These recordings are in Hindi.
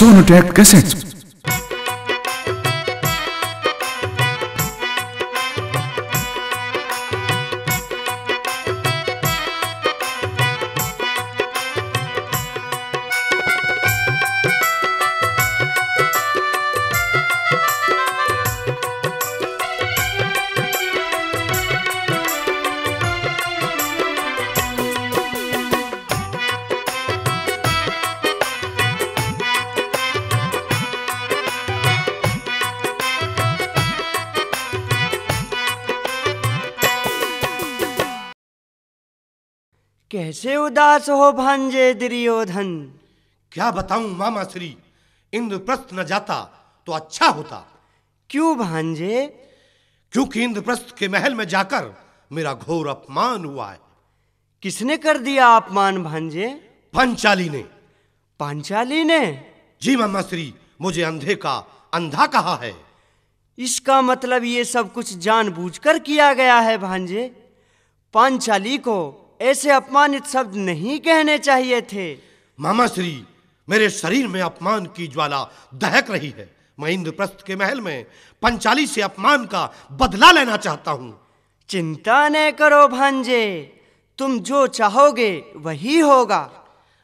Sonotech Cassettes. कैसे उदास हो भांजे दुर्योधन। क्या बताऊं मामा श्री, इंद्रप्रस्थ न जाता तो अच्छा होता। क्यों भांजे? क्योंकि इंद्रप्रस्थ के महल में जाकर मेरा घोर अपमान हुआ है। किसने कर दिया अपमान भांजे? पंचाली ने। पांचाली ने? जी मामा श्री, मुझे अंधे का अंधा कहा है। इसका मतलब ये सब कुछ जानबूझकर किया गया है भांजे। पांचाली को ऐसे अपमानित शब्द नहीं कहने चाहिए थे। मामा श्री, मेरे शरीर में अपमान की ज्वाला दहक रही है। मैं इंद्रप्रस्थ के महल में पंचाली से अपमान का बदला लेना चाहता हूँ। चिंता न करो भांजे, तुम जो चाहोगे वही होगा।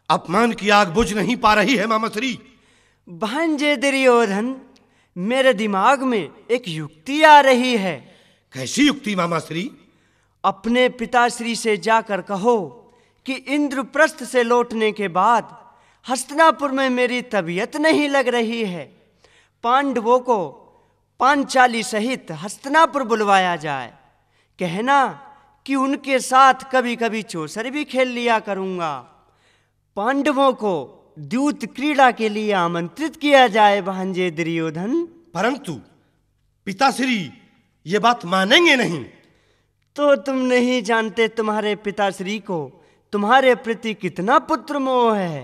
अपमान की आग बुझ नहीं पा रही है मामा श्री। भांजे दुर्योधन, मेरे दिमाग में एक युक्ति आ रही है। कैसी युक्ति मामा श्री? अपने पिताश्री से जाकर कहो कि इंद्रप्रस्थ से लौटने के बाद हस्तिनापुर में मेरी तबीयत नहीं लग रही है। पांडवों को पांचाली सहित हस्तिनापुर बुलवाया जाए। कहना कि उनके साथ कभी कभी चौसर भी खेल लिया करूंगा। पांडवों को द्यूत क्रीड़ा के लिए आमंत्रित किया जाए भांजे दुर्योधन। परंतु पिताश्री ये बात मानेंगे नहीं। तो तुम नहीं जानते तुम्हारे पिताश्री को तुम्हारे प्रति कितना पुत्र मोह है।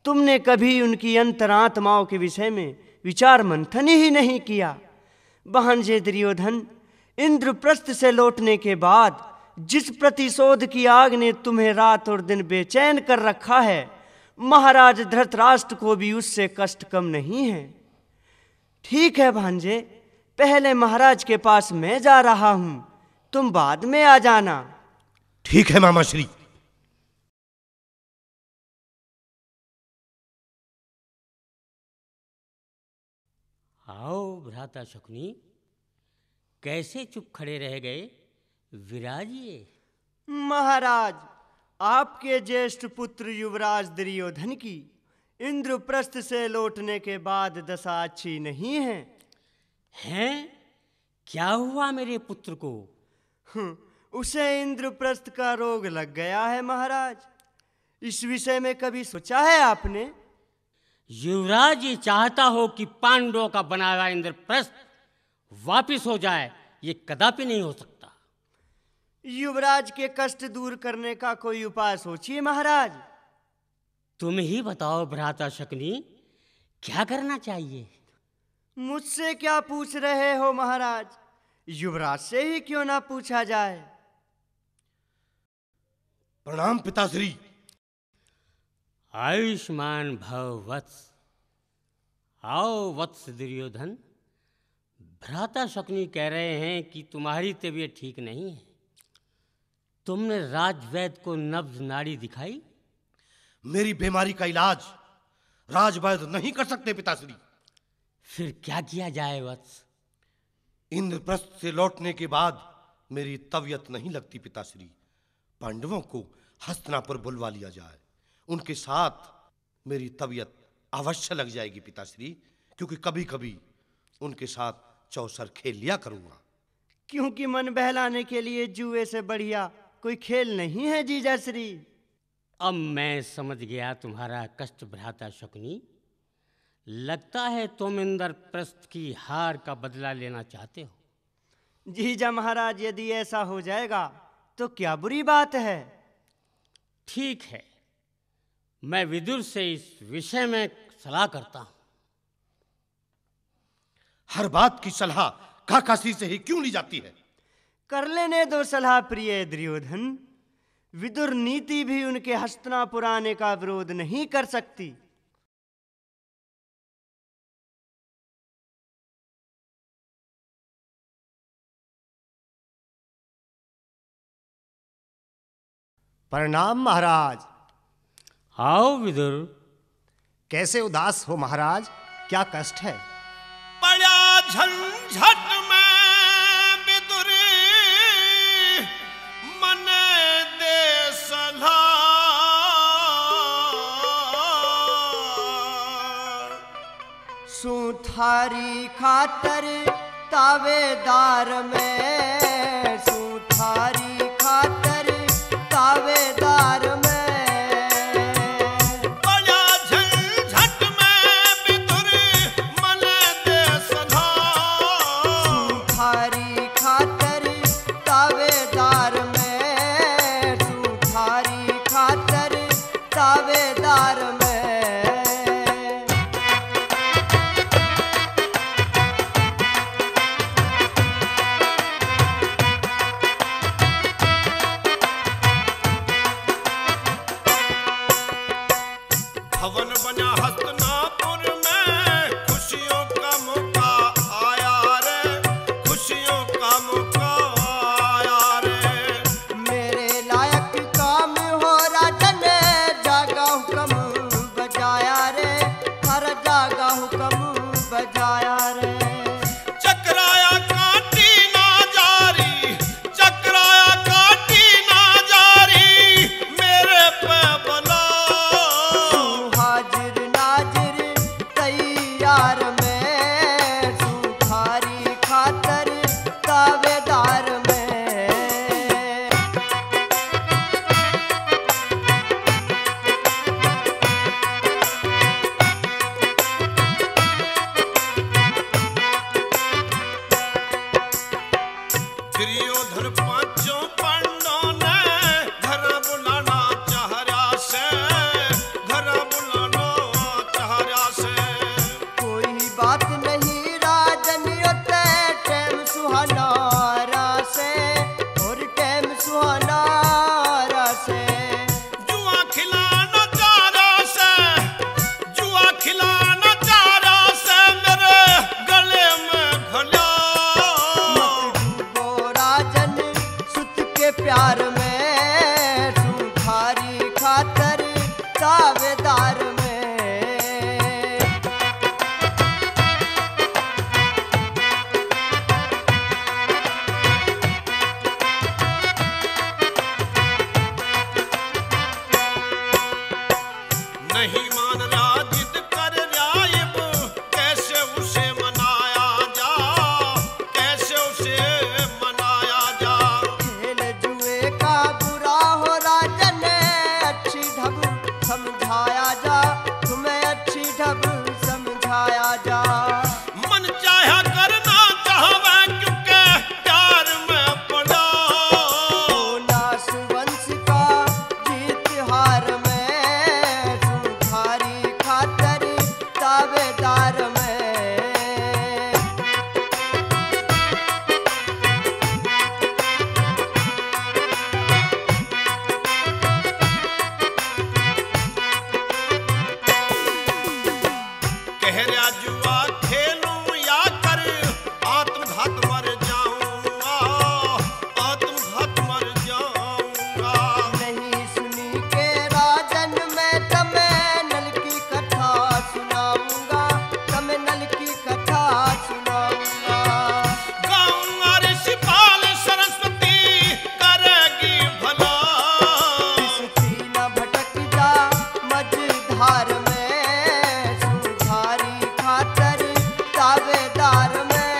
तुमने कभी उनकी अंतरात्माओं के विषय में विचार मंथन ही नहीं किया। भांजे दुर्योधन, इंद्रप्रस्थ से लौटने के बाद जिस प्रतिशोध की आग ने तुम्हें रात और दिन बेचैन कर रखा है, महाराज धृतराष्ट्र को भी उससे कष्ट कम नहीं है। ठीक है भांजे, पहले महाराज के पास मैं जा रहा हूं, तुम बाद में आ जाना। ठीक है मामा श्री। आओ भ्राता शकुनी, कैसे चुप खड़े रह गए? विराजिए। महाराज, आपके ज्येष्ठ पुत्र युवराज दुर्योधन की इंद्रप्रस्थ से लौटने के बाद दशा अच्छी नहीं है। हैं? क्या हुआ मेरे पुत्र को? उसे इंद्रप्रस्थ का रोग लग गया है महाराज। इस विषय में कभी सोचा है आपने? युवराज ये चाहता हो कि पांडवों का बनाया हुआ इंद्रप्रस्थ वापिस हो जाए, ये कदापि नहीं हो सकता। युवराज के कष्ट दूर करने का कोई उपाय सोचिए महाराज। तुम ही बताओ भ्राता शकुनी, क्या करना चाहिए? मुझसे क्या पूछ रहे हो महाराज? युवराज से ही क्यों ना पूछा जाए। प्रणाम पिताश्री। आयुष्मान भव वत्स। आओ वत्स दुर्योधन, भ्राता शकुनी कह रहे हैं कि तुम्हारी तबीयत ठीक नहीं है। तुमने राजवैद्य को नब्ज नाड़ी दिखाई? मेरी बीमारी का इलाज राजवैद्य नहीं कर सकते पिताश्री। फिर क्या किया जाए वत्स? इंद्रप्रस्थ से लौटने के बाद मेरी तबीयत नहीं लगती पिताश्री। पांडवों को हस्तिनापुर बुलवा लिया जाए, उनके साथ मेरी तबीयत अवश्य लग जाएगी पिताश्री। क्योंकि कभी कभी उनके साथ चौसर खेल लिया करूंगा। क्योंकि मन बहलाने के लिए जुए से बढ़िया कोई खेल नहीं है जीजाश्री। अब मैं समझ गया तुम्हारा कष्ट भ्राता शकुनी। लगता है तुम इंद्रप्रस्थ की हार का बदला लेना चाहते हो। जीजा महाराज, यदि ऐसा हो जाएगा तो क्या बुरी बात है। ठीक है, मैं विदुर से इस विषय में सलाह करता हूं। हर बात की सलाह काकाश्री से ही क्यों ली जाती है? कर लेने दो सलाह प्रिय दुर्योधन। विदुर नीति भी उनके हस्तिनापुर आने का विरोध नहीं कर सकती। प्रणाम महाराज। आओ विदुर। कैसे उदास हो महाराज, क्या कष्ट है? बड़ा झंझट में विदुर मन दे सलाह, सूथारी खातर तावेदार में, सूथारी खातर तावेदार में, बड़ा झंझट में विदुर मन दे सलाह, सूथारी खातर तावेदार में, सूथारी खातर तावेदार में। भवन बना हस्तनापुर में, खुशियों का मौका आया रे, खुशियों का मौका आया रे। मेरे लायक काम हो राजन, जागा हुक्म बजाया रे, हर जागा हुक्म बजाया रे। चक्राया काटी ना जारी, चक्राया काटी ना जारी, मेरे पे बला हाजिर नाजिर तैयार में, सूथारी खातर तावेदार में। दुर्योधन पांचों पांडवों ने घर बुलाना चाहरा से, घर बुलाना चाहरा से। कोई बात नहीं राजन योते, टैम सुहाना रासे, और टैम सुहाना रासे। जुआ खिलाना चाहरा से, जुआ खिलाना चाहरा से, मेरे गले में घला। डूबो राजन सुत के प्यार में, सूथारी खातर तावेदार में। नहीं मान रहा जिद कर रायब, कैसे उसे मनाया जा, कैसे उसे मनाया जा। खेल जुए का बुरा हो राजन, अच्छी ढब समझाया जा, तुम्हें अच्छी ढब समझाया जा। मन चाहा करना चाहवा क्योंकि प्यार में पड़ा। ओ नास वंश का जीत हार में, सूथारी खातर तावेदार में। कह रहा जुआ खेलूं या कर आत्मघात मर जाऊंगा, आत्मघात मर जाऊंगा। नहीं सुनी के राजन मैं तमें नल की कथा सुनाऊंगा, तमें नल की कथा सुनाऊंगा। गाऊंगा ऋषिपाल सरस्वती करेगी भला। किसी न भटक जा मझधार में, सूथारी खातर तावेदार में।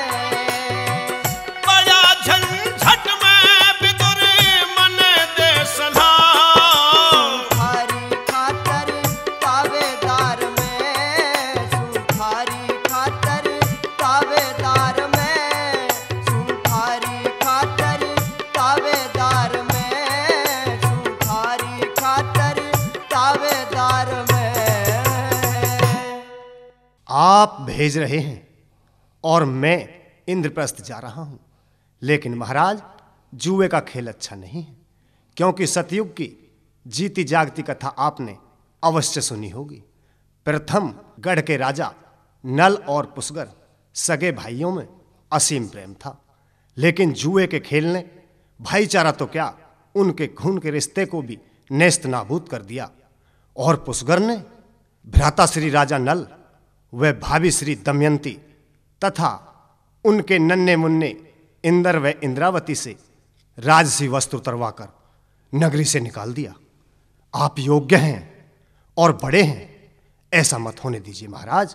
बड़ा झंझट में विदुर मन दे सलाह, सूथारी खातर तावेदार में, सूथारी खातर तावेदार में, सूथारी खातर तावेदार में, सूथारी खातर तावेदार में। आप भेज रहे हैं और मैं इंद्रप्रस्थ जा रहा हूं, लेकिन महाराज जुए का खेल अच्छा नहीं है, क्योंकि सतयुग की जीती जागती कथा आपने अवश्य सुनी होगी। प्रथम गढ़ के राजा नल और पुष्कर सगे भाइयों में असीम प्रेम था, लेकिन जुए के खेल ने भाईचारा तो क्या, उनके खून के रिश्ते को भी नेस्त नाबूद कर दिया और पुष्कर ने भ्राता श्री राजा नल व भाभी श्री दमयंती तथा उनके नन्हे मुन्ने इंद्र व इंद्रावती से राजसी वस्त्र उतरवाकर नगरी से निकाल दिया। आप योग्य हैं और बड़े हैं, ऐसा मत होने दीजिए महाराज।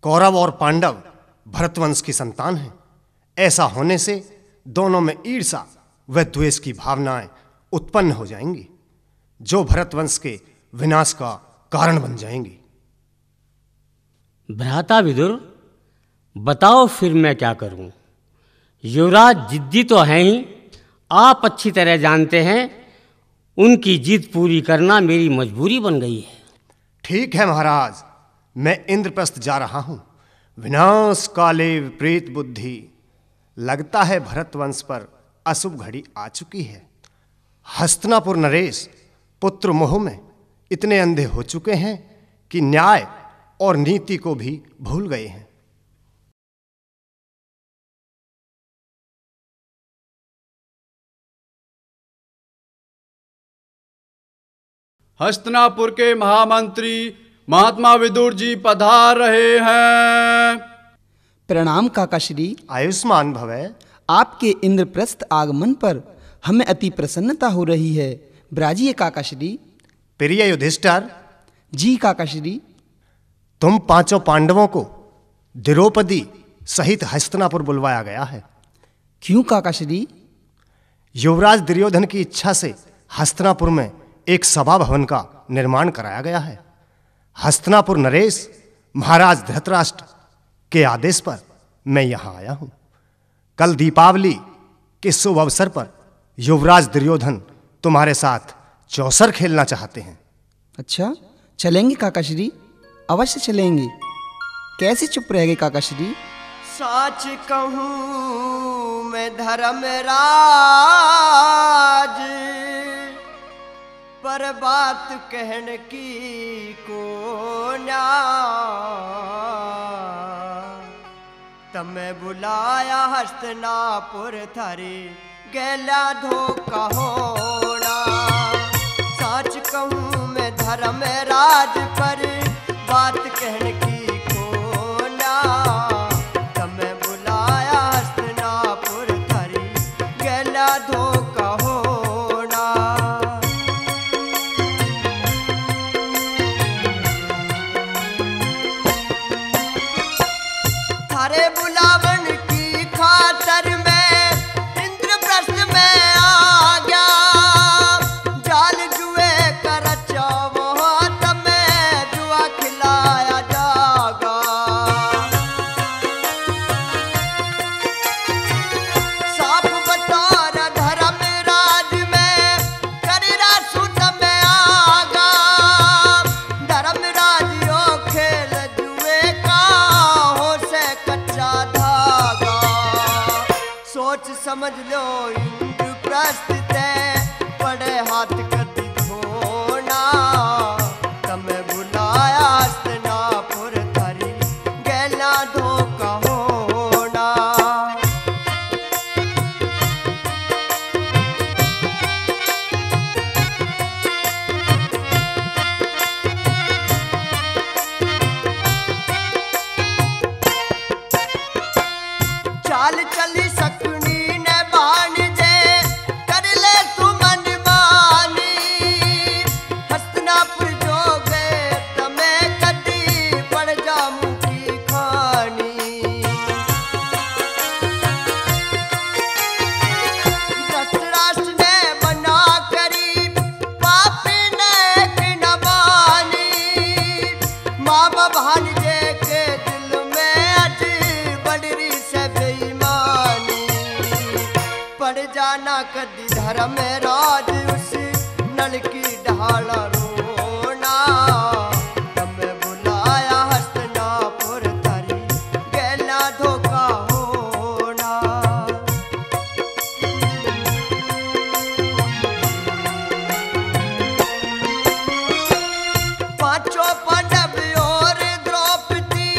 कौरव और पांडव भरतवंश की संतान हैं। ऐसा होने से दोनों में ईर्षा व द्वेष की भावनाएं उत्पन्न हो जाएंगी, जो भरतवंश के विनाश का कारण बन जाएंगी। भ्राता विदुर, बताओ फिर मैं क्या करूं? युवराज जिद्दी तो हैं ही, आप अच्छी तरह जानते हैं उनकी जिद पूरी करना मेरी मजबूरी बन गई है। ठीक है महाराज, मैं इंद्रप्रस्थ जा रहा हूं। विनाश काले विपरीत बुद्धि, लगता है भरतवंश पर अशुभ घड़ी आ चुकी है। हस्तिनापुर नरेश पुत्र मोह में इतने अंधे हो चुके हैं कि न्याय और नीति को भी भूल गए हैं। हस्तिनापुर के महामंत्री महात्मा विदुर जी पधार रहे हैं। प्रणाम काका श्री। आयुष्मान भवै। आपके इंद्रप्रस्थ आगमन पर हमें अति प्रसन्नता हो रही है। ब्राजिए काका श्री। प्रिय युधिष्ठिर। जी काका श्री। तुम पांचों पांडवों को द्रौपदी सहित हस्तिनापुर बुलवाया गया है। क्यों काका श्री? युवराज दुर्योधन की इच्छा से हस्तिनापुर में एक सभा भवन का निर्माण कराया गया है। हस्तिनापुर नरेश महाराज धृतराष्ट्र के आदेश पर मैं यहाँ आया हूँ। कल दीपावली के शुभ अवसर पर युवराज दुर्योधन तुम्हारे साथ चौसर खेलना चाहते हैं। अच्छा, चलेंगे काका श्री, अवश्य चलेंगे। कैसे चुप रह गए काका श्री? साच कहूँ मैं धर्मराज, पर बात कहने की को तमें बुलाया हस्तिनापुर थारे गैला धोखा होना। साच कहूँ मैं धर्मराज, पर बात कहने की को तमें बुलाया हस्तिनापुर थारे गैला धोखा होना। थारे बुलावन की खातर मैं इंद्रप्रस्थ में आ गया। जाल जुए कर चावो तमें जुआ खिलाया जागा। साफ बतौर धर्मराज में करीरा सूत में आगा। धर्मराज यो खेल जुए का हो से कच्चा धागा। सोच समझ लो इंद्रप्रस्थ ते बड़े हाथ कदी धोना। तमें बुलाया हस्तिनापुर थारी गैला धोखा होना। चाल चली सकनी ने बाण जे कर ले तू मनमानी। हस्तिनापुर जो गए तमें कदी पड़ जा मुठी खानी। धृतराष्ट्र ने मना करी पापी ने कि न मानी। मामा भांजे के दिल में अज बड़ी से बेईमानी। पड़ जाना कदी धर्मराज उस नल की ढाला रोना। तमें बुलाया हस्तिनापुर थारी गैला धोखा होना। पांचों पांडव और द्रौपदी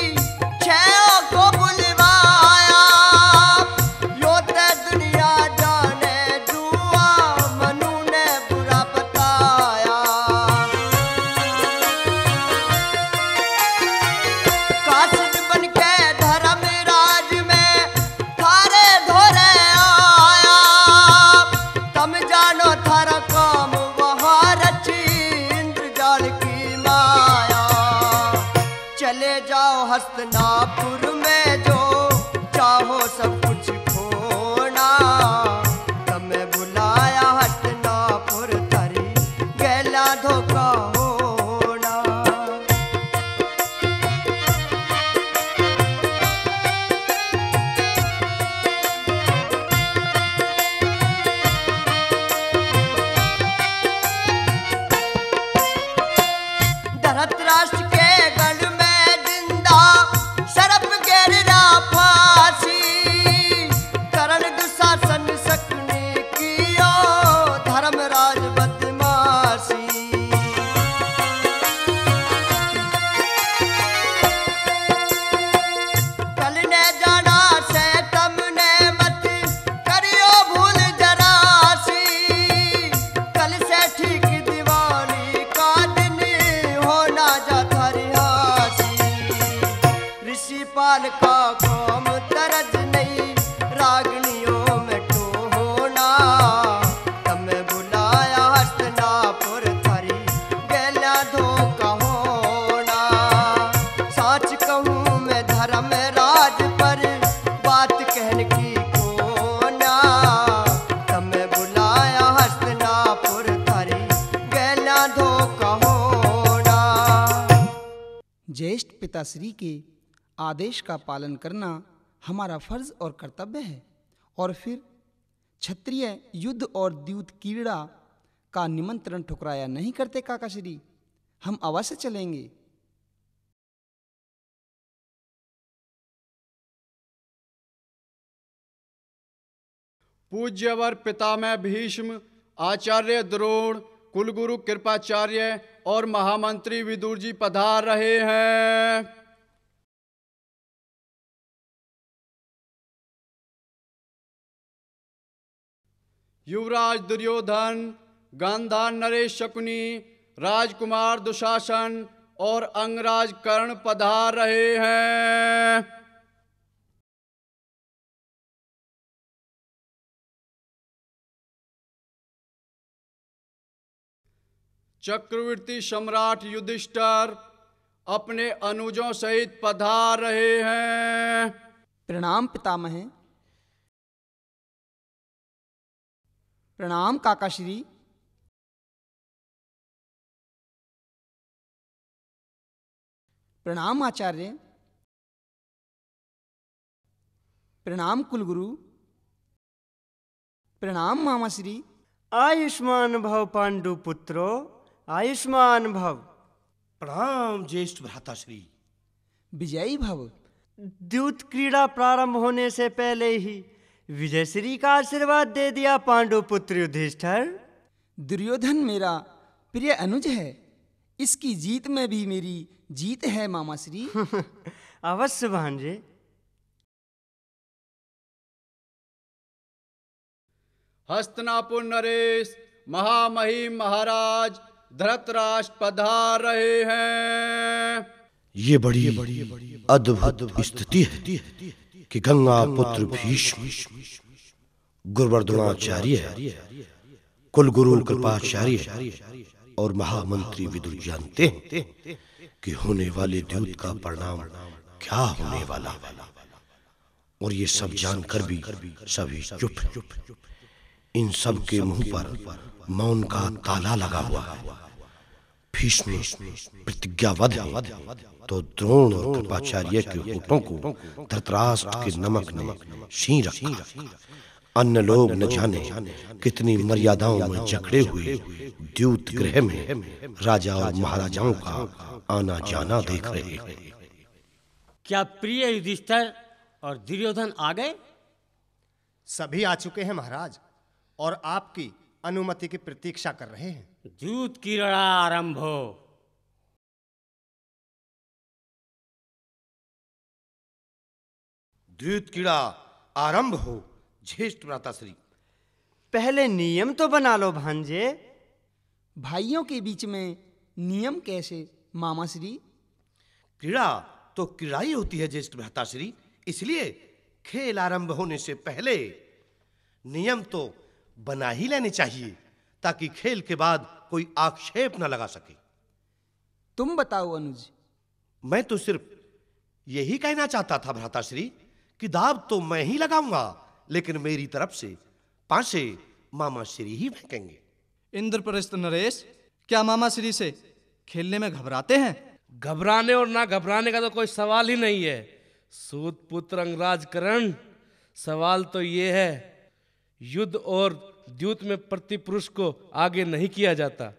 छह को बुलवाया। यो ते दुनिया जाने जुआ मनु ने चले जाओ हस्तिनापुर में, जो चाहो सब कुछ खोना। तमें बुलाया हस्तिनापुर थारी गैला धोखा होना। धृतराष्ट्र के गढ़ में जिंदा शरप गिरा फांसी। करण दुशासन शकुनी कियो धर्मराज बदमाशी। कल ने जाना से तमने मत करियो भूल जरासी। कल से ठीक दीवानी का दिन होना जा थारी हासी। ऋषिपाल का काम तरज नहीं रागनियों में टोना। तमें बुलाया हस्तिनापुर थारी गैला धोखा होना। साच कहूँ मैं धर्मराज पर बात कहने की कोना। तमें बुलाया हस्तिनापुर थारी गैला धोखा होना। ज्येष्ठ पिताश्री के आदेश का पालन करना हमारा फर्ज और कर्तव्य है। और फिर क्षत्रिय युद्ध और द्यूत क्रीड़ा का निमंत्रण ठुकराया नहीं करते काकाश्री। हम अवश्य चलेंगे। पूज्यवर पितामह भीष्म, आचार्य द्रोण, कुलगुरु कृपाचार्य और महामंत्री विदुर जी पधार रहे हैं। युवराज दुर्योधन, गांधार नरेश शकुनी, राजकुमार दुशासन और अंगराज कर्ण पधार रहे हैं। चक्रवर्ती सम्राट युधिष्ठिर अपने अनुजों सहित पधार रहे हैं। प्रणाम पितामह। प्रणाम काकाश्री। प्रणाम आचार्य। प्रणाम कुलगुरु। प्रणाम मामाश्री। आयुष्मान भव पांडु पुत्रो, आयुष्मान भव। प्रणाम ज्येष्ठ भ्राताश्री। विजयी भव। द्यूत क्रीड़ा प्रारंभ होने से पहले ही विजयश्री का आशीर्वाद दे दिया पांडु पुत्र युधिष्ठिर। दुर्योधन मेरा प्रिय अनुज है। इसकी जीत में भी मेरी जीत है मामाश्री। अवश्य भांजे। हस्तिनापुर नरेश महामहिम महाराज धृतराष्ट्र पधार रहे हैं। ये बड़ी अद्भुत स्थिति है कि गंगा पुत्र भीष्म, गुरुवर द्रोणाचार्य, कुलगुरु कृपाचार्य और महामंत्री विदुर जानते हैं कि होने वाले द्यूत का परिणाम क्या होने वाला। और ये सब जानकर भी सभी चुप। इन सब के मुंह पर मौन का ताला लगा हुआ है। भीष्म प्रतिज्ञाबद्ध है तो द्रोण और कृपाचार्य के होठों को धृतराष्ट्र के नमक ने सी रखा। अन्य लोग न जाने कितनी मर्यादाओं में जकड़े हुए द्यूत गृह में राजा और महाराजाओं का आना जाना देख रहे हैं। क्या प्रिय युधिष्ठिर और दुर्योधन आ गए? सभी आ चुके हैं महाराज, और आपकी अनुमति की प्रतीक्षा कर रहे हैं। द्यूत क्रीड़ा आरंभ हो। द्यूत क्रीड़ा आरंभ हो। ज्येष्ठ भ्राताश्री। पहले नियम तो बना लो भांजे। भाइयों के बीच में नियम कैसे मामाश्री? क्रीड़ा तो क्रीड़ा ही होती है ज्येष्ठ भ्राताश्री, इसलिए खेल आरंभ होने से पहले नियम तो बना ही लेने चाहिए ताकि खेल के बाद कोई आक्षेप न लगा सके। तुम बताओ अनुज, मैं तो सिर्फ यही कहना चाहता था भ्राताश्री कि दाव तो मैं ही लगाऊंगा, लेकिन मेरी तरफ से पासे मामा श्री ही फेंकेंगे। इंद्रप्रस्थ नरेश, क्या मामा श्री से खेलने में घबराते हैं? घबराने और ना घबराने का तो कोई सवाल ही नहीं है। सूत पुत्र अंगराज करण, सवाल तो ये है, युद्ध और द्यूत में प्रतिपुरुष को आगे नहीं किया जाता।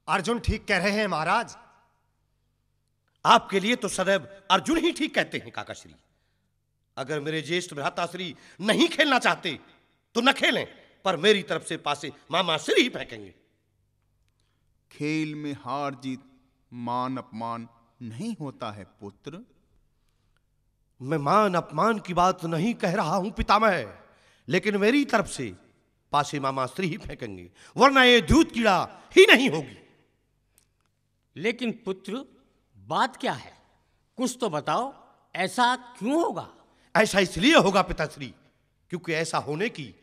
अर्जुन ठीक कह रहे हैं महाराज। आपके लिए तो सदैव अर्जुन ही ठीक कहते हैं काकाश्री। अगर मेरे ज्येष्ठ भ्राताश्री नहीं खेलना चाहते तो न खेलें, पर मेरी तरफ से पासे मामा श्री ही फेंकेंगे। खेल में हार जीत मान अपमान नहीं होता है पुत्र। मैं मान अपमान की बात नहीं कह रहा हूं पितामह, लेकिन मेरी तरफ से पासे मामा श्री ही फेंकेंगे, वरना ये द्यूत कीड़ा ही नहीं होगी। लेकिन पुत्र, बात क्या है? कुछ तो बताओ, ऐसा क्यों होगा? ऐसा इसलिए होगा पिताश्री क्योंकि ऐसा होने की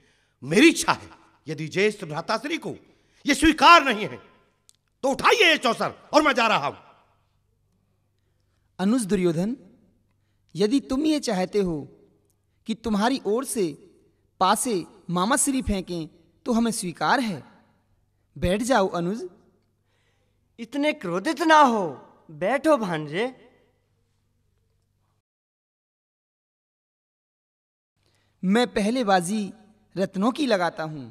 मेरी इच्छा है। यदि ज्येष्ठ भ्राताश्री को यह स्वीकार नहीं है तो उठाइए ये चौसर और मैं जा रहा हूं। अनुज दुर्योधन, यदि तुम ये चाहते हो कि तुम्हारी ओर से पासे मामा श्री फेंकें तो हमें स्वीकार है। बैठ जाओ अनुज। इतने क्रोधित ना हो, बैठो भांजे। मैं पहले बाजी रत्नों की लगाता हूं।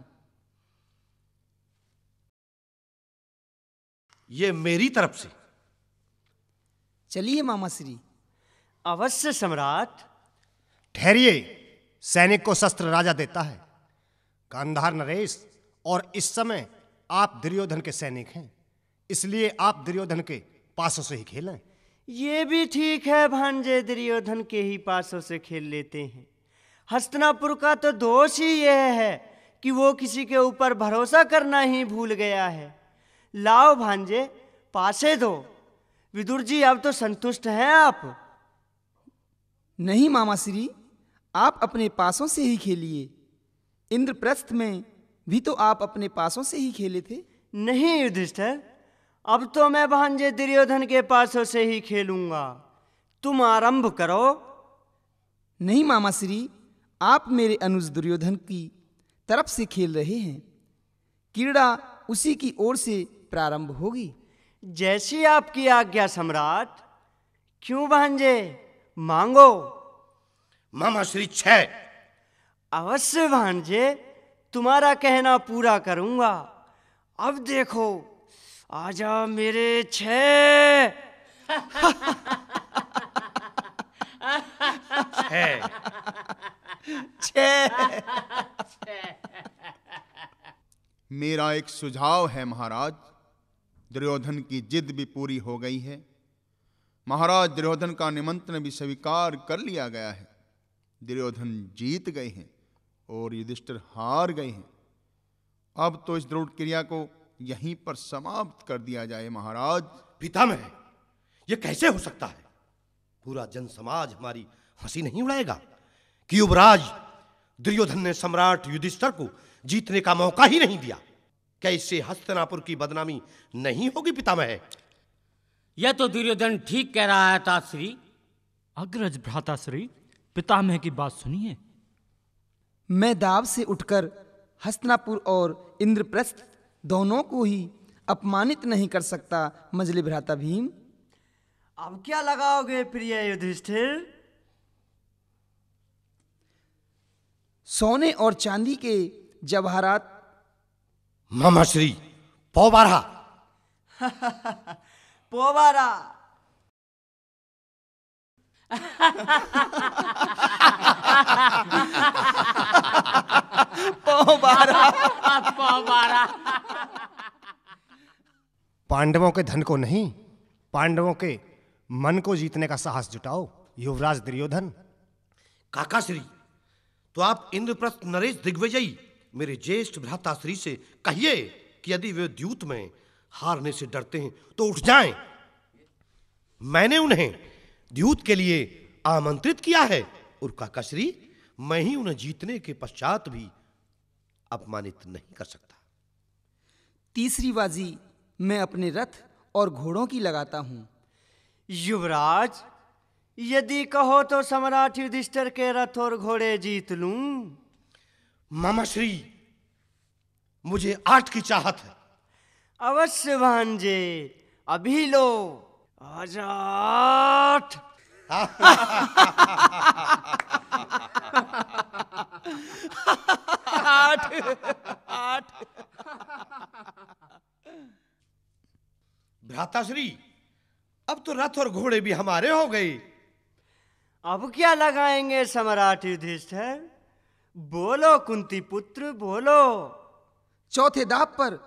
ये मेरी तरफ से। चलिए मामा श्री। अवश्य सम्राट। ठहरिए, सैनिक को शस्त्र राजा देता है। गांधार नरेश, और इस समय आप दुर्योधन के सैनिक हैं, इसलिए आप दुर्योधन के पासों से ही खेलें। ये भी ठीक है भांजे, दुर्योधन के ही पासों से खेल लेते हैं। हस्तिनापुर का तो दोष ही यह है कि वो किसी के ऊपर भरोसा करना ही भूल गया है। लाओ भांजे, पासे दो। विदुर जी, अब तो संतुष्ट हैं आप? नहीं मामा श्री, आप अपने पासों से ही खेलिए। इंद्रप्रस्थ में भी तो आप अपने पासों से ही खेले थे। नहीं युधिष्ठिर, अब तो मैं भांजे दुर्योधन के पासों से ही खेलूंगा। तुम आरंभ करो। नहीं मामा श्री, आप मेरे अनुज दुर्योधन की तरफ से खेल रहे हैं। क्रीड़ा उसी की ओर से प्रारंभ होगी। जैसी आपकी आज्ञा सम्राट। क्यों भांजे, मांगो। मामा श्री 6। अवश्य भांजे, तुम्हारा कहना पूरा करूंगा। अब देखो, आजा मेरे 6। 6। मेरा एक सुझाव है महाराज। दुर्योधन की जिद भी पूरी हो गई है। महाराज दुर्योधन का निमंत्रण भी स्वीकार कर लिया गया है। दुर्योधन जीत गए हैं और युधिष्ठिर हार गए हैं। अब तो इस दृढ़ क्रिया को यहीं पर समाप्त कर दिया जाए महाराज। पितामह, यह कैसे हो सकता है? पूरा जन समाज हमारी हंसी नहीं उड़ाएगा कि युवराज दुर्योधन ने सम्राट युधिष्ठिर को जीतने का मौका ही नहीं दिया। क्या इससे हस्तिनापुर की बदनामी नहीं होगी पितामह? यह तो दुर्योधन ठीक कह रहा है ताश्री। अग्रज भ्राताश्री, पितामह की बात सुनिए। मैं दाव से उठकर हस्तिनापुर और इंद्रप्रस्थ दोनों को ही अपमानित नहीं कर सकता मजले भ्राता भीम। अब क्या लगाओगे प्रिय युधिष्ठिर? सोने और चांदी के जवाहरात। मामा श्री पौबारा। पोवारा। पांडवों के धन को नहीं, पांडवों के मन को जीतने का साहस जुटाओ युवराज दुर्योधन। काकाश्री, तो आप इंद्रप्रस्थ नरेश दिग्विजयी मेरे ज्येष्ठ भ्राताश्री से कहिए कि यदि वे द्यूत में हारने से डरते हैं तो उठ जाएं। मैंने उन्हें द्यूत के लिए आमंत्रित किया है और काकाश्री, मैं ही उन्हें जीतने के पश्चात भी अपमानित नहीं कर सकता। तीसरी बाजी मैं अपने रथ और घोड़ों की लगाता हूं। युवराज, यदि कहो तो सम्राट युधिष्ठिर के रथ और घोड़े जीत लूं। मामा श्री, मुझे 8 की चाहत है। अवश्य भांजे, अभी लो। आजा 8। भ्राताश्री, अब तो रथ और घोड़े भी हमारे हो गए। अब क्या लगाएंगे सम्राट युधिष्ठिर? बोलो कुंती पुत्र, बोलो। चौथे दाव पर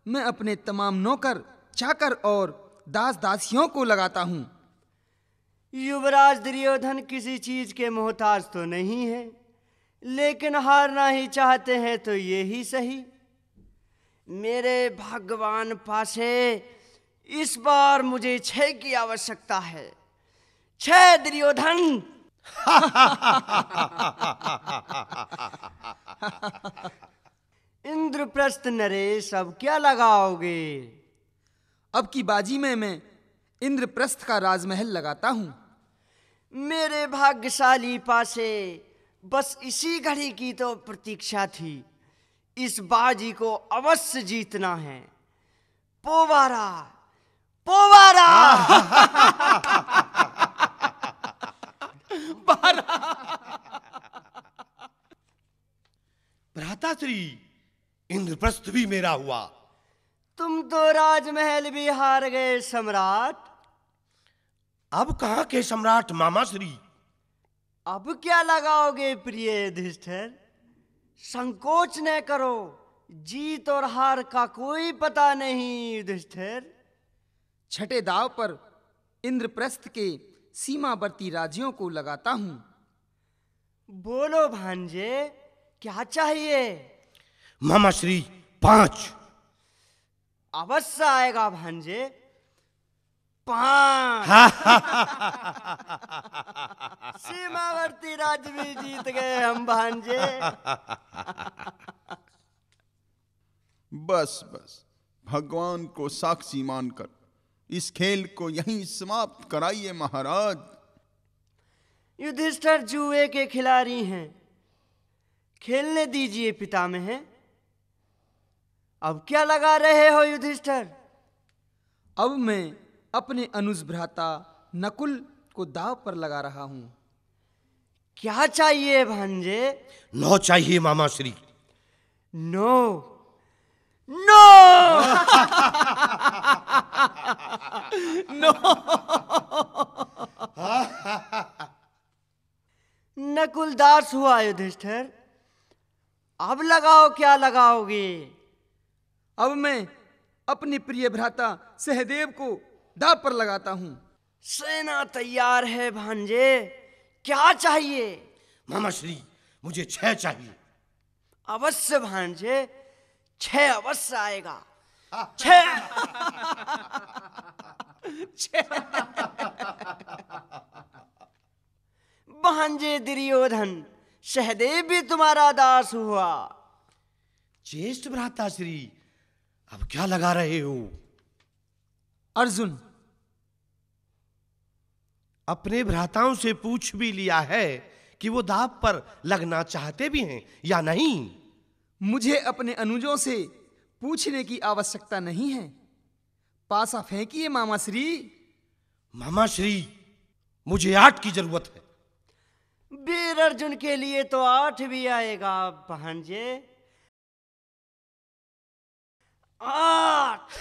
मैं अपने तमाम नौकर, चाकर और दास दासियों को लगाता हूँ। युवराज दुर्योधन किसी चीज के मोहताज तो नहीं है, लेकिन हारना ही चाहते हैं तो ये ही सही। मेरे भगवान पासे इस बार मुझे 6 की आवश्यकता है। 6 दुर्योधन। इंद्रप्रस्थ नरेश, अब क्या लगाओगे? अब की बाजी में मैं इंद्रप्रस्थ का राजमहल लगाता हूँ। मेरे भाग्यशाली पासे बस इसी घड़ी की तो प्रतीक्षा थी। इस बाजी को अवश्य जीतना है। पोवारा, पोवारा। भ्राताश्री, इंद्रप्रस्थ भी मेरा हुआ। तुम तो राजमहल भी हार गए सम्राट। अब कहाँ के सम्राट मामा श्री? अब क्या लगाओगे प्रिय युधिष्ठिर? संकोच न करो, जीत और हार का कोई पता नहीं युधिष्ठिर। छठे दाव पर इंद्रप्रस्थ के सीमावर्ती राज्यों को लगाता हूँ। बोलो भांजे, क्या चाहिए? मामा श्री, 5। अवश्य आएगा भांजे। 5। सीमावर्ती राज्य भी जीत गए हम भांजे। बस बस, भगवान को साक्षी मानकर इस खेल को यहीं समाप्त कराइए महाराज। युधिष्ठिर जुए के खिलाड़ी हैं, खेलने दीजिए पितामह। अब क्या लगा रहे हो युधिष्ठिर? अब मैं अपने अनुज भ्राता नकुल को दाव पर लगा रहा हूँ। क्या चाहिए भांजे? 9 चाहिए मामा श्री। 9। 9। नकुल दास हुआ युधिष्ठिर। अब लगाओ, क्या लगाओगे? अब मैं अपने प्रिय भ्राता सहदेव को दाव पर लगाता हूँ। सेना तैयार है भांजे, क्या चाहिए? मामा श्री, मुझे 6 चाहिए। अवश्य भांजे, 6 अवश्य आएगा। 6। भांजे दुर्योधन, सहदेव भी तुम्हारा दास हुआ। ज्येष्ठ भ्राताश्री, अब क्या लगा रहे हो? अर्जुन। अपने भ्राताओं से पूछ भी लिया है कि वो दाव पर लगना चाहते भी हैं या नहीं? मुझे अपने अनुजों से पूछने की आवश्यकता नहीं है। पासा फेंकिए मामा श्री। मामा श्री, मुझे 8 की जरूरत है। वीर अर्जुन के लिए तो 8 भी आएगा भांजे। 8।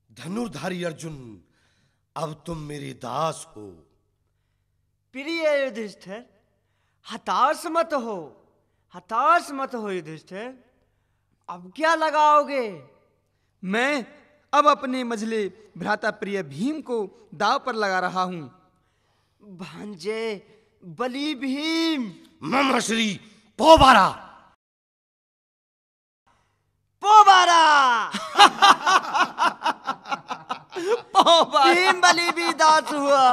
धनुर्धारी अर्जुन, अब तुम मेरे दास हो। प्रिय युधिष्ठिर, हताश मत हो, हताश मत हो युधिष्ठिर। अब क्या लगाओगे? मैं अब अपने मझले भ्राता प्रिय भीम को दाव पर लगा रहा हूं। भांजे, बली भीम। मामा श्री, पोबारा। पोबारा। भीम बली भी दास हुआ।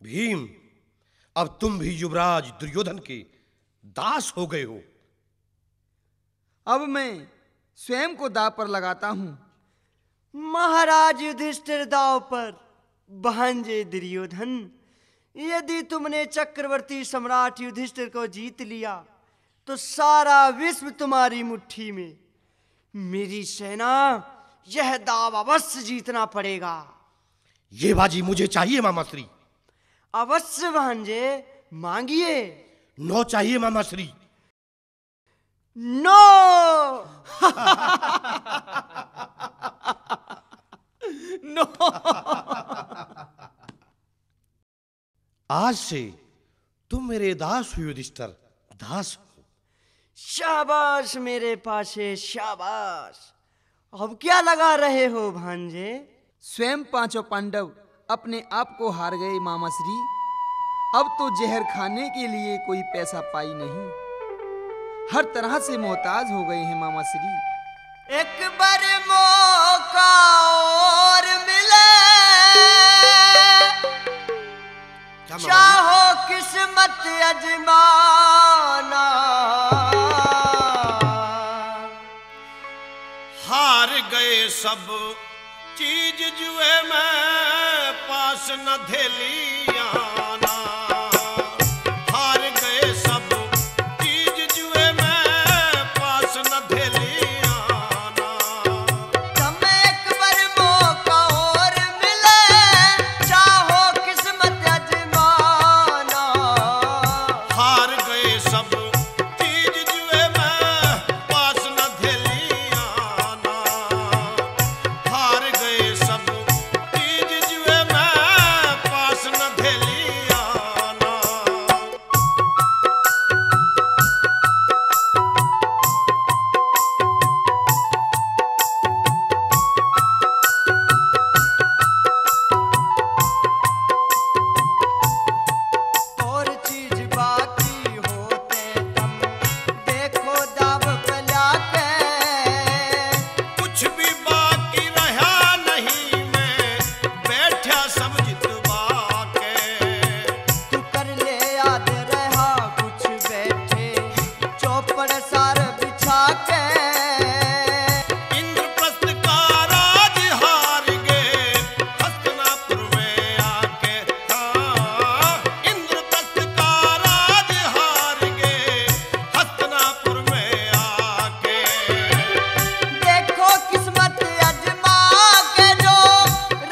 भीम, अब तुम भी युवराज दुर्योधन के दास हो गए हो। अब मैं स्वयं को दांव पर लगाता हूँ। महाराज युधिष्ठिर दांव पर। भांजे दुर्योधन, यदि तुमने चक्रवर्ती सम्राट युधिष्ठिर को जीत लिया तो सारा विश्व तुम्हारी मुट्ठी में। मेरी सेना, यह दांव अवश्य जीतना पड़ेगा। ये बाजी मुझे चाहिए मामाश्री। अवश्य भांजे, मांगिए। नो चाहिए मामाश्री। नो। नो। आज से तुम मेरे दास हो युधिष्ठिर, दास हो। शाबाश मेरे पासे, शाबाश। अब क्या लगा रहे हो भांजे? स्वयं पांचों पांडव अपने आप को हार गए मामाश्री। अब तो जहर खाने के लिए कोई पैसा पाई नहीं, हर तरह से मोहताज हो गए हैं मामाश्री। एक बार मौका और मिले, चाहो किस्मत अजमाना। हार गए सब चीज जुए में, पास न धेलियाना। हार गए सब चीज जुए में, पास न धेलियाना। तुम्हें एक बार मौका और मिले, चाहो किस्मत अजमाना। हार गए सब चीज जुए में, पास न धेलियाना। हार गए सब चीज जुए में, पास न धेलियाना। और चीज बाकी होते तुम देखो दाव कला के। कुछ भी बाकी रहा नहीं, मैं बैठा सब जितवा के। तू कर ले याद रहा कुछ बैठे, चौपड़ सार बिछा के। इंद्रप्रस्थ का राज हार गए, हस्तिनापुर में आके। हाँ, इंद्रप्रस्थ का राज हार गए, हस्तिनापुर में आके। देखो किस्मत अजमा के, जो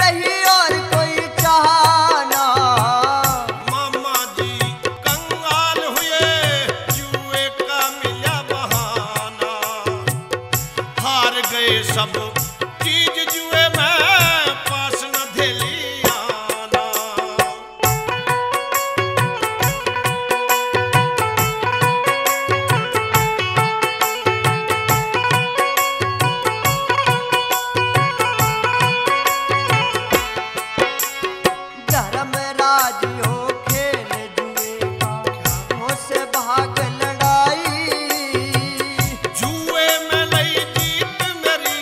रही और कोई चाहना। मामा जी कंगाल हुए, जुए का मिला बहाना। हार गए सब चीज जुए में, पास न धेलियाना। धर्मराज हो खेल जुए का, हो से भाग लड़ाई। जुए में लई जीत मेरी,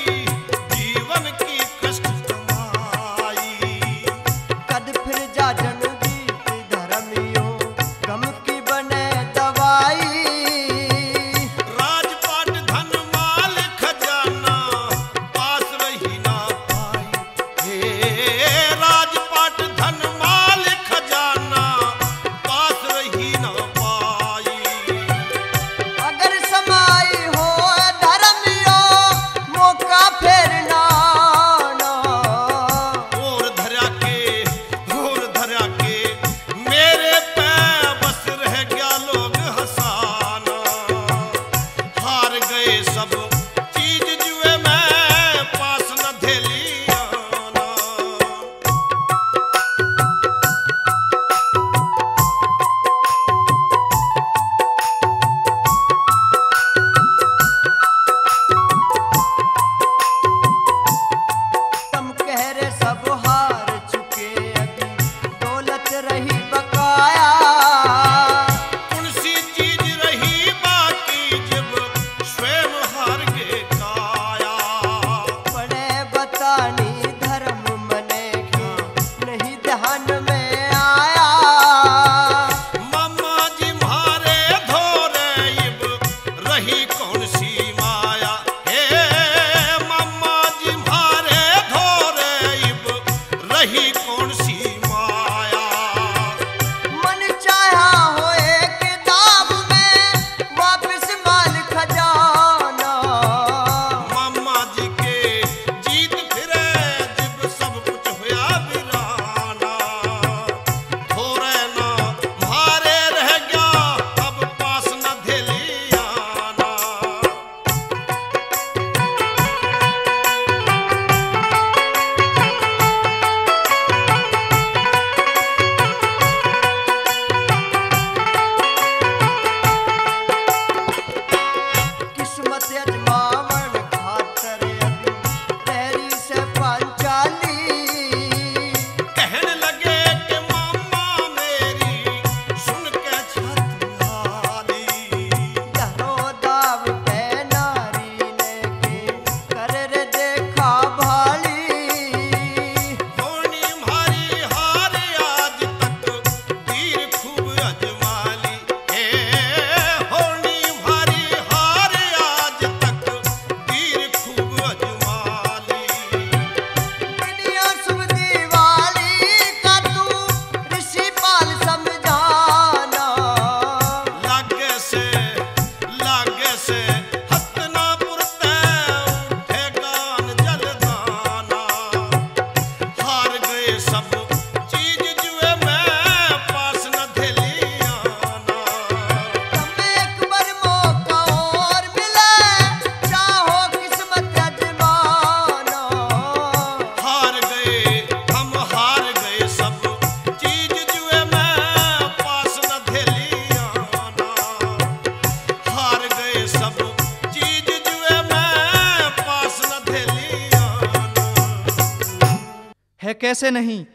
कैसे नहीं?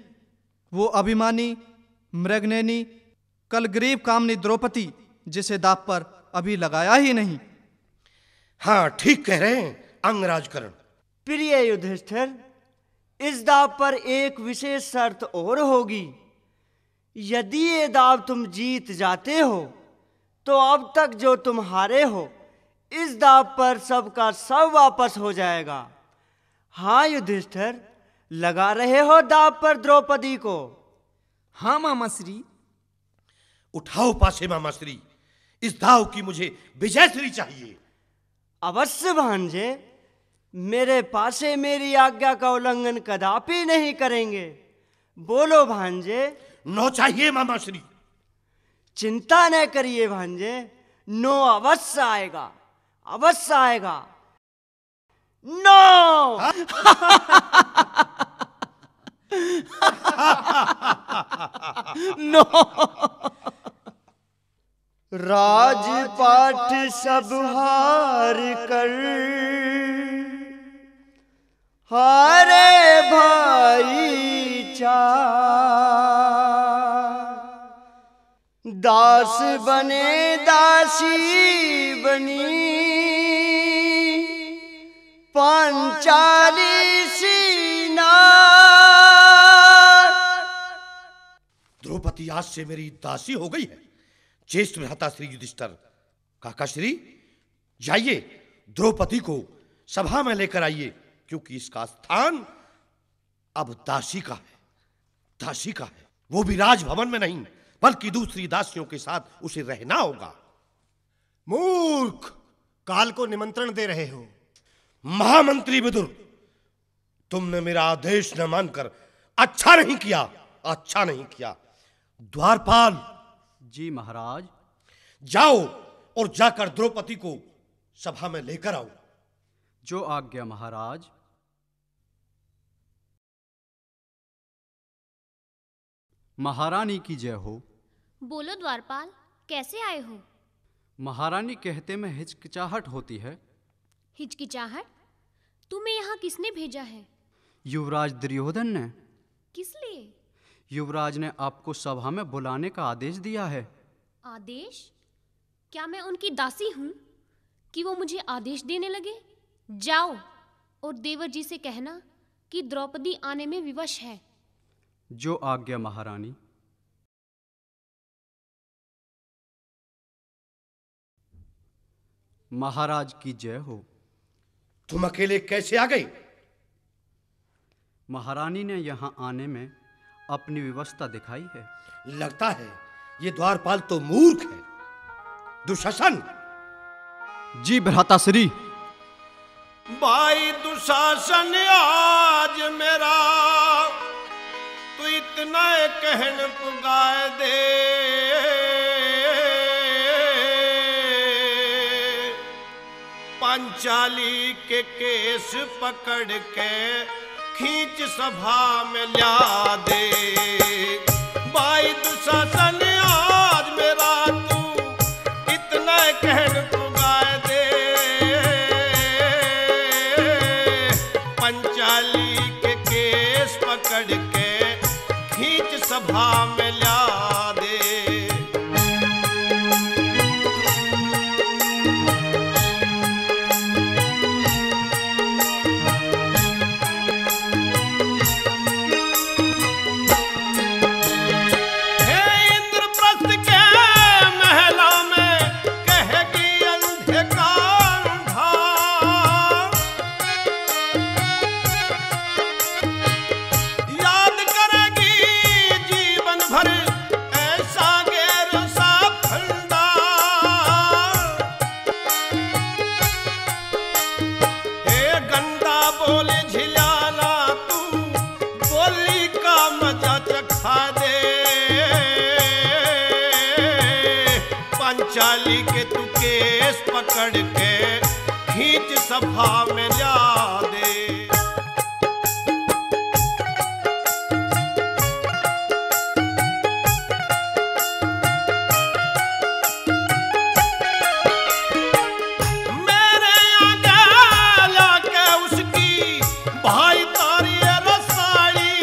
वो अभिमानी मृगनयनी कल गरीब कामनी द्रौपदी, जिसे दाप पर अभी लगाया ही नहीं। हाँ, ठीक कह रहे हैं अंगराज कर्ण। प्रिय युधिष्ठिर, इस दाव पर एक विशेष शर्त और होगी। यदि ये दाव तुम जीत जाते हो तो अब तक जो तुम हारे हो इस दाव पर सबका सब वापस हो जाएगा। हाँ युधिष्ठिर, लगा रहे हो दाव पर द्रौपदी को? हाँ मामा श्री। उठाओ पासे मामा श्री, इस दाव की मुझे विजय श्री चाहिए। अवश्य भांजे, मेरे पासे मेरी आज्ञा का उल्लंघन कदापि नहीं करेंगे। बोलो भांजे। नो चाहिए मामा श्री। चिंता न करिए भांजे, नो अवश्य आएगा, अवश्य आएगा। नो। नो। राजपाट सब हार कर हारे भाई दास बने दासी बनी पांचाली सीना। द्रौपदी आज से मेरी दासी हो गई है। ज्येष्ठ भ्राता श्री युधिष्ठिर, काका श्री, जाइए द्रौपदी को सभा में लेकर आइए, क्योंकि इसका स्थान अब दासी का है, दासी का है। वो भी राजभवन में नहीं, बल्कि दूसरी दासियों के साथ उसे रहना होगा। मूर्ख, काल को निमंत्रण दे रहे हो। महामंत्री विदुर, तुमने मेरा आदेश न मानकर अच्छा नहीं किया, अच्छा नहीं किया। द्वारपाल जी महाराज। जाओ और जाकर द्रौपदी को सभा में लेकर आओ। जो आज्ञा महाराज। महारानी की जय हो। बोलो द्वारपाल, कैसे आए हो? महारानी कहते में हिचकिचाहट होती है। हिचकिचाहट? तुम्हें यहाँ किसने भेजा है? युवराज दुर्योधन ने। किस लिए? युवराज ने आपको सभा में बुलाने का आदेश दिया है। आदेश? क्या मैं उनकी दासी हूँ कि वो मुझे आदेश देने लगे? जाओ और देवर जी से कहना कि द्रौपदी आने में विवश है। जो आज्ञा महारानी। महाराज की जय हो। तुम अकेले कैसे आ गई? महारानी ने यहाँ आने में अपनी व्यवस्था दिखाई है। लगता है ये द्वारपाल तो मूर्ख है। दुशासन। जी भ्राताश्री। भाई दुशासन, आज मेरा तू इतना कहन पुगाए दे। पांचाली के केस पकड़ के खींच सभा में ला दे। भाई दुशासन, आज मेरा तू इतना कहन पुगाए दे। पंचाली के केस पकड़ के खींच सभा में ला दे। पंचाली के तू केस पकड़ के खींच सभा में ला दे। मेरे आगे लाके उसकी भाई तारी रसाड़ी।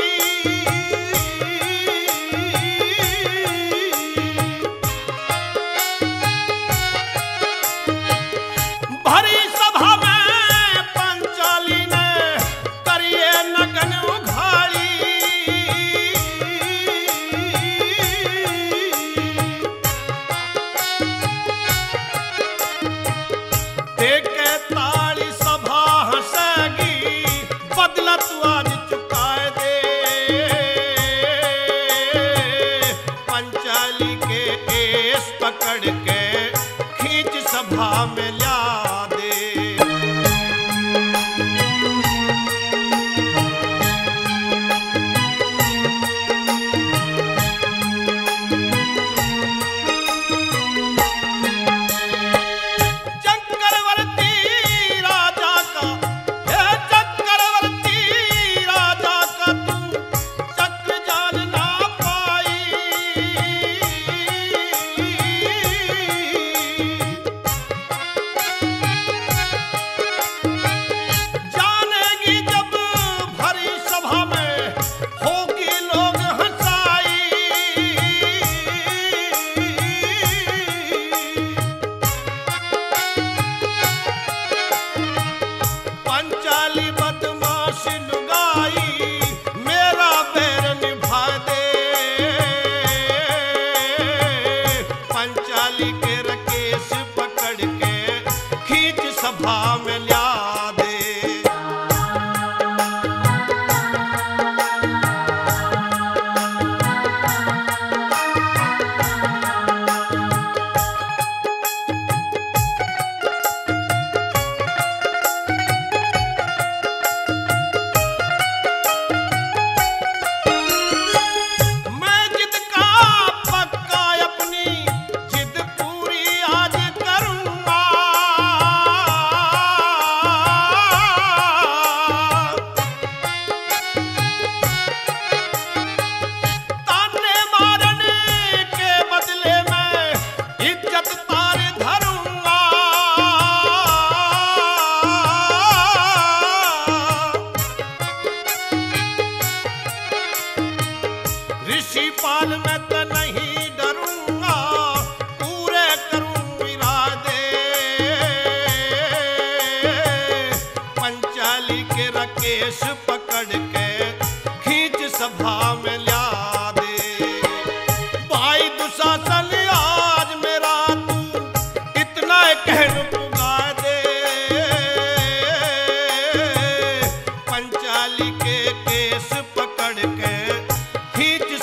सभा में ला दे।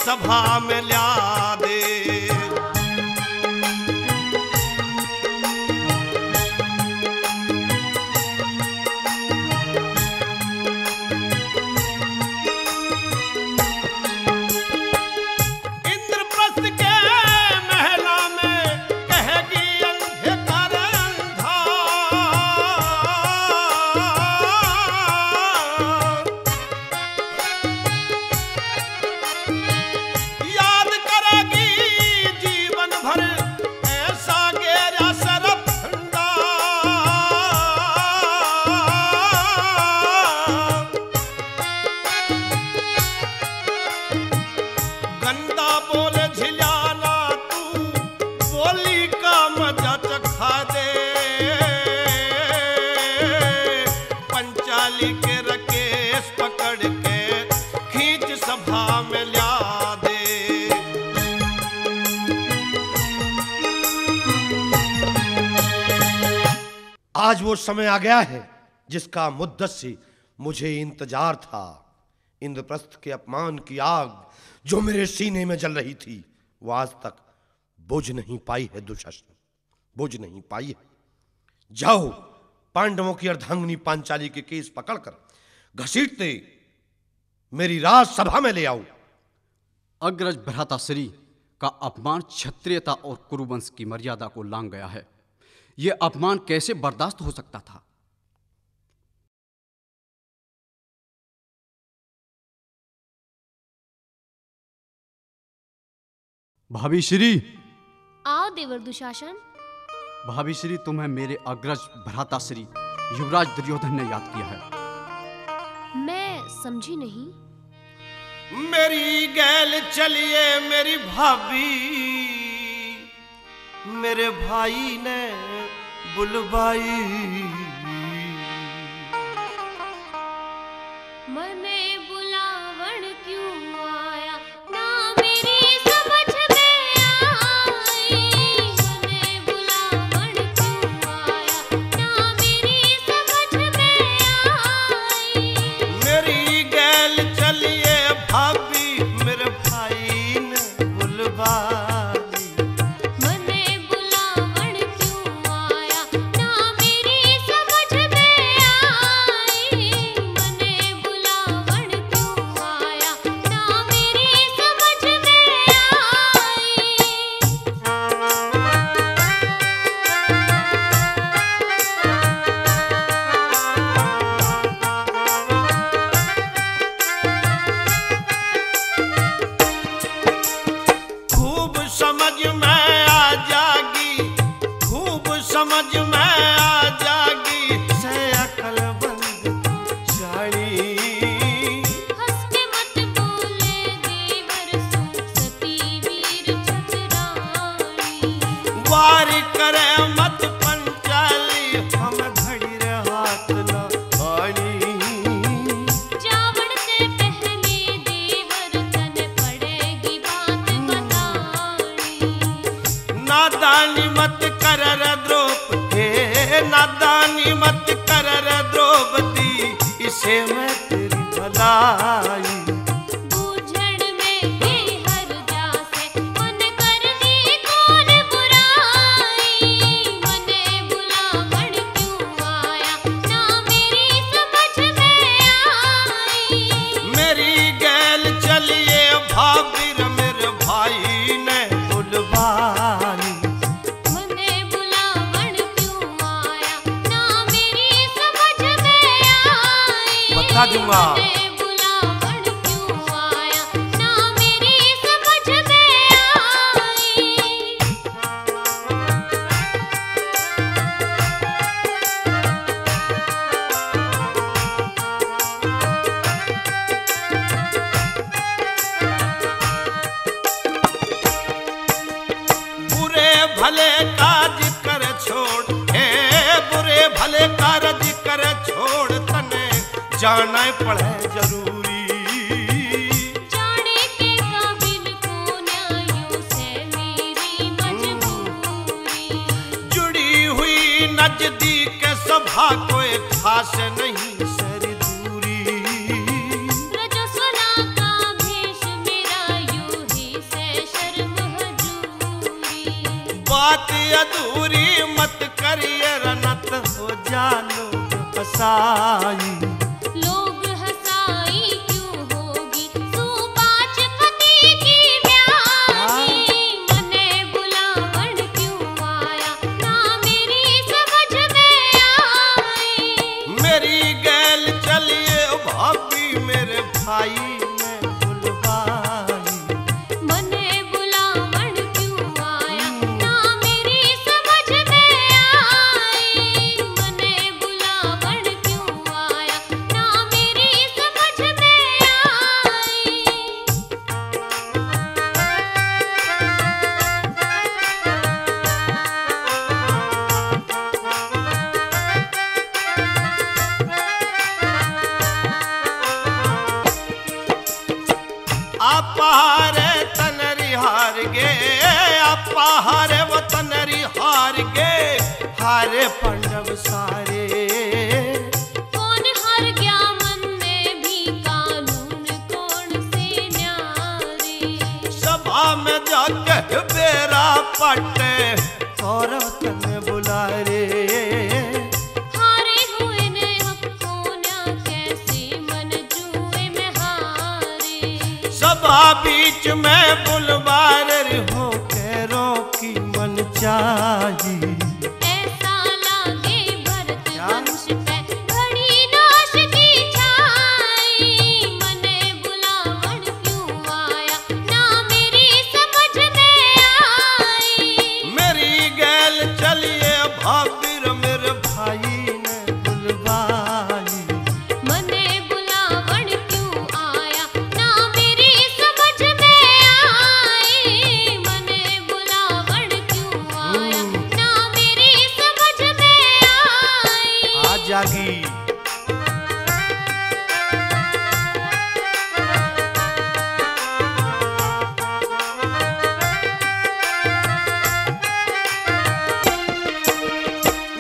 सभा में ला दे। इंद्रप्रस्थ के महला में कहेगी अंधे कर अंधा, याद करेगी जीवन भर ऐसा गहरा सरफ ठंडा। गंदा बोले झिलाना तू, बोली का मजा चखा दे। पंचाली के रकेश पकड़ के खींच सभा में ला दे। आज वो समय आ गया है जिसका मुद्दत से मुझे इंतजार था। इंद्रप्रस्थ के अपमान की आग जो मेरे सीने में जल रही थी, वो आज तक बुझ नहीं पाई है दुशासन, बुझ नहीं पाई है। जाओ, पांडवों की अर्धांगिनी पांचाली के केस पकड़कर घसीटते मेरी राजसभा में ले आओ। अग्रज भ्राताश्री का अपमान क्षत्रियता और कुरुवंश की मर्यादा को लांघ गया है। यह अपमान कैसे बर्दाश्त हो सकता था? भाभी श्री। आओ देवर दुशासन। भाभी श्री, तुम्हें मेरे अग्रज भ्राताश्री युवराज दुर्योधन ने याद किया है। मैं समझी नहीं। मेरी गैल चलिए मेरी भाभी, मेरे भाई ने बुलवाई। मने बुलावन क्यों आया ना मेरी समझ में आई। मने बुलावन क्यों आया ना मेरी समझ में आई। मेरी गैल चलिए भाभी, मेरे भाई ने बुलवाई। मने बुलावन क्यों आया से मैं तेरी भलाई बूझड़ में भी हर जा से मन कर दी कौन बुराई मने बुलावन क्यों आया ना मेरी समझ में आई मेरी गैल चलिए भाभी मेरे भाई ने बुलवाई मने बुलावन क्यों आया ना मेरी समझ में आई बता दूंगा मने बुलावन क्यों आया ना मेरी समझ में आई बुरे भले काज कर छोड़ हे बुरे भले कारज कर छोड़ तने जाना पड़े जरूरी जाने के काबिल कौन यूं से मेरी मजबूरी जुड़ी हुई नजदीक सभा कोई खास नहीं सर दूरी रजस्वला का भेष मेरा यूं ही से शर्म हजूरी बात अधूरी मत करिए रनत हो जानो फसाई लोग हंसाई क्यों होगी सुपाच पति की ब्याही मने बुलावन क्यों आया ना मेरी समझ में आई मेरी गैल चलिए भाभी मेरे भाई ने बुलवाई मने बुलावन क्यों आया ना मेरी समझ में आई मने बुलावन क्यों आया ना मेरी समझ में आई अपारे तनरी हार गे अपारे वो तनरी हार गे हारे पांडव सारे कौन हार गया मन में भी कानून कौन से न्यारे सभा में जाके बेरा पटे और तने बुला रे हारे हुए ने हकों ना कैसे मन जुए में हारे सभा बीच में बुलवार हो के रोकी मन चाहिए ऐसा लागे भरत वंश पे घड़ी नाश की छाई मने बुलावन क्यों आया ना मेरी समझ में आई मेरी गैल चलिए भाभी मेरे भाई ने बुलवाई मने बुलावन क्यों आया ना मेरी समझ में आई मने बुलावन क्यों आया ना मेरी समझ में आई आ जागी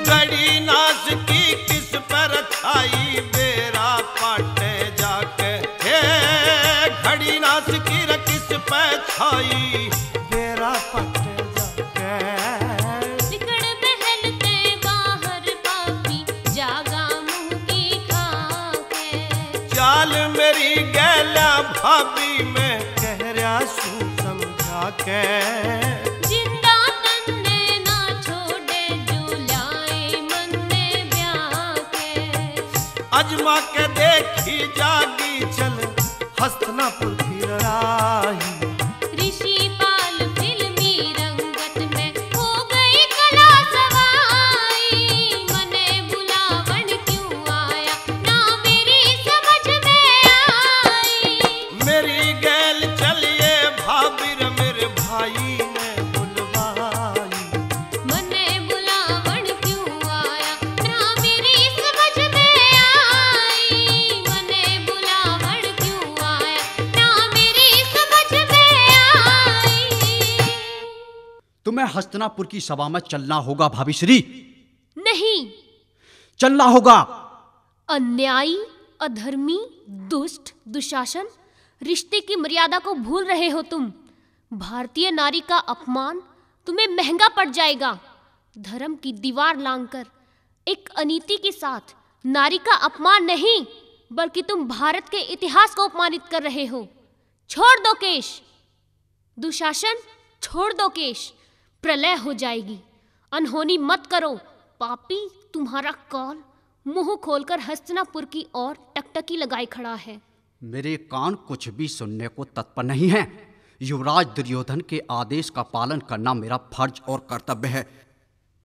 गड़ी नाश की किस पर छाई बेरा पाटे जाके हे घड़ी नाश की र किस पर छाई बेरा पाटे जाके निकड़ बहलते बाहर पापी जागा मुंह की खाके चाल मेरी गैला भाभी में कह रहा सू समझा के जिंदा तन्ने ना छोड़े जो लाए मन में ब्याह के अजमा के देखी जागी चल हस्तनापुर फिर राही ऋषि पाल फिल्मी रंगत में हो गई कला सवाई मने बुलावन क्यों आया ना मेरी समझ में आई मेरी गैल चलिए भाभी मेरे भाई ने बुलवाई मने बुलावन क्यों आया ना मेरी समझ में आई मने बुलावन क्यों आया ना मेरी समझ में आई तुम्हें हस्तिनापुर की सभा में चलना होगा भाभी श्री। नहीं चलना होगा। अन्यायी अधर्मी, दुष्ट, दुशासन, रिश्ते की मर्यादा को भूल रहे हो तुम। भारतीय नारी का अपमान तुम्हें महंगा पड़ जाएगा। धर्म की दीवार लांघकर एक अनीति के साथ नारी का अपमान नहीं, बल्कि तुम भारत के इतिहास को अपमानित कर रहे हो। छोड़ दो केश, दुशासन, छोड़ दो केश, प्रलय हो जाएगी। अनहोनी मत करो पापी, तुम्हारा काल मुंह खोलकर हस्तिनापुर की ओर टकटकी लगाए खड़ा है। मेरे कान कुछ भी सुनने को तत्पर नहीं है। युवराज दुर्योधन के आदेश का पालन करना मेरा फर्ज और कर्तव्य है।